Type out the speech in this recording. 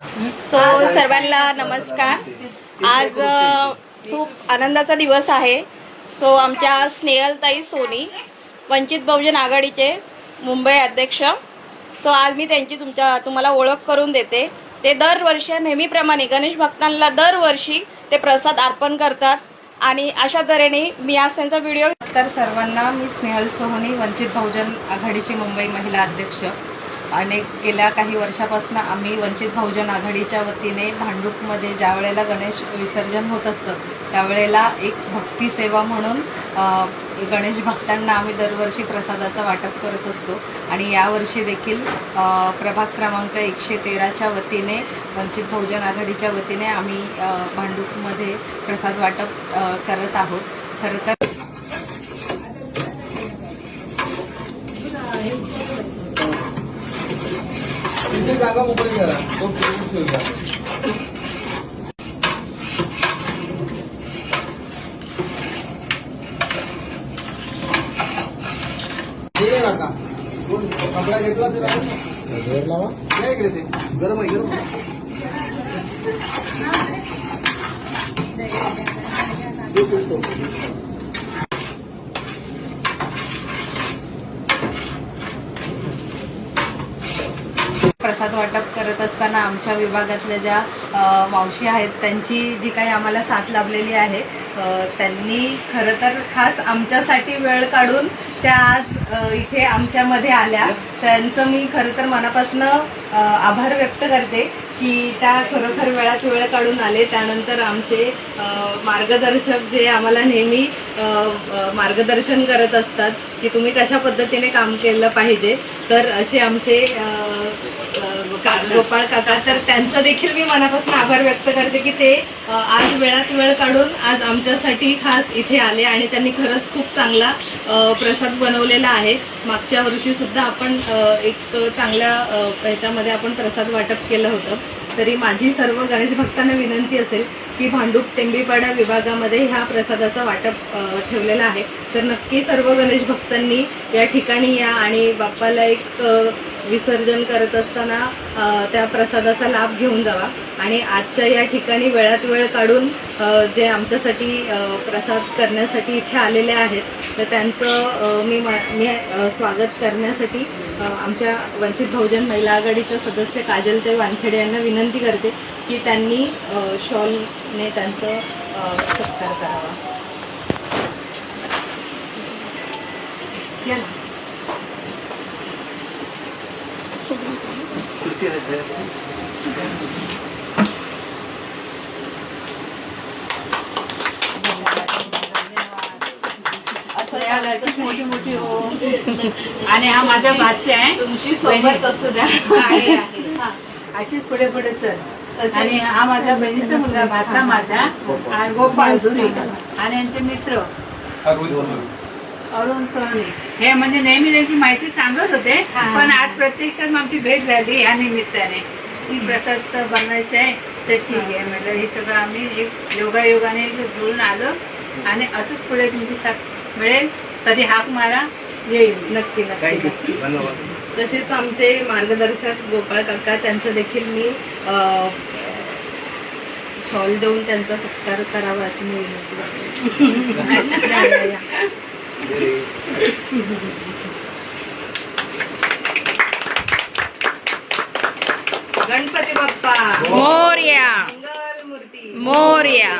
सर्वांना नमस्कार। आज खूप आनंदाचा दिवस आहे। आमच्या स्नेहलताई सोनी वंचित बहुजन आघाडीचे मुंबई अध्यक्ष। आज मी त्यांची तुम्हाला ओळख करून देते। ते दरवर्षी नेहमीप्रमाणे गणेश भक्तांना दरवर्षी ते प्रसाद अर्पण करतात आणि अशा तऱ्हेने मी आज त्यांचा व्हिडिओ। नमस्कार सर्वांना, मी स्नेहल सोनी वंचित बहुजन आघाडीची मुंबई महिला अध्यक्ष। गेल्या काही वर्षापासून आम्ही वंचित बहुजन आघाडीच्या वतीने भांडूपमध्ये ज्या वेळेला गणेश विसर्जन होत असतं त्यावेळेला एक भक्ती सेवा म्हणून गणेश भक्तांना आम्ही दरवर्षी प्रसादाचं वाटप करत असतो आणि यावर्षी देखील प्रभाग क्रमांक 113च्या वतीने वंचित बहुजन आघाडीच्या वतीने आम्ही भांडूपमध्ये प्रसाद वाटप करत आहोत। खरं तर जागा मोकळी करा, तो ठेवूया। काका कपडा घेतला तर लावा, काय इकडे ते गरम आहे, गरम प्रसाद वाटप करत असताना आमच्या विभागातल्या ज्या मावशी आहेत त्यांची जी काही आम्हाला साथ लाभलेली आहे, त्यांनी खरं तर खास आमच्यासाठी वेळ काढून त्या आज इथे आमच्यामध्ये आल्या। त्यांचं मी खरं तर मनापासून आभार व्यक्त करते की त्या खरोखर वेळात वेळ काढून आले। त्यानंतर आमचे मार्गदर्शक जे आम्हाला नेहमी मार्गदर्शन करत असतात की तुम्ही कशा पद्धतीने काम केलं पाहिजे, तर असे आमचे गोपाळ काका, तर त्यांचं देखील मी मनापासून आभार व्यक्त करते की ते आज वेळात वेळ काढून आज आमच्यासाठी खास इथे आले आणि त्यांनी खरंच खूप चांगला प्रसाद बनवलेला आहे। मागच्या वर्षी सुद्धा आपण एक चांगल्या ह्याच्यामध्ये आपण प्रसाद वाटप केलं होतं। तरी माझी सर्व गणेश भक्तांना विनंती असेल की भांडूप टेंबीपाडा विभागामध्ये ह्या प्रसादाचा वाटप ठेवलेला आहे, तर नक्की सर्व गणेश भक्तांनी या ठिकाणी या आणि बाप्पाला एक विसर्जन करत असताना त्या प्रसादाचा लाभ घेऊन जावा। आणि आजच्या या ठिकाणी वेळात वेळ काढून जे आमच्यासाठी प्रसाद करण्यासाठी इथे आलेले आहेत, तर त्यांचं मी स्वागत करण्यासाठी आमच्या वंचित बहुजन महिला आघाडीच्या सदस्य काजलताई वानखेडे यांना विनंती करते की त्यांनी शॉलने त्यांचं सत्कार करावा। या ना। मोठी मोठी हो आणि हा माझा भाचा आहे, तुमची सोबत असू द्या, अशीच पुढे पुढे चल। आणि हा माझ्या बहिणीचा मुलगा, भाचा माझा आणि गोपाळ धुरी आणि यांचे मित्र अरुण सोनी, हे म्हणजे नेहमी त्यांची माहिती सांगत होते, पण आज प्रत्यक्षात आमची भेट झाली या निमित्ताने की प्रसाद बनवायचं आहे, तर ठीक आहे म्हटलं। हे सगळं आम्ही एक योगायोगाने जुळून आलो आणि असंच पुढे तुमची साथ मिळेल, कधी हाक मारा, येईल नक्की नक्की। तसेच आमचे मार्गदर्शक गोपाळ काका, त्यांचं देखील मी शॉल देऊन त्यांचा सत्कार करावा अशी मी विनंती करते। गणपती बाप्पा मोरया, मंगल मूर्ती मोरया।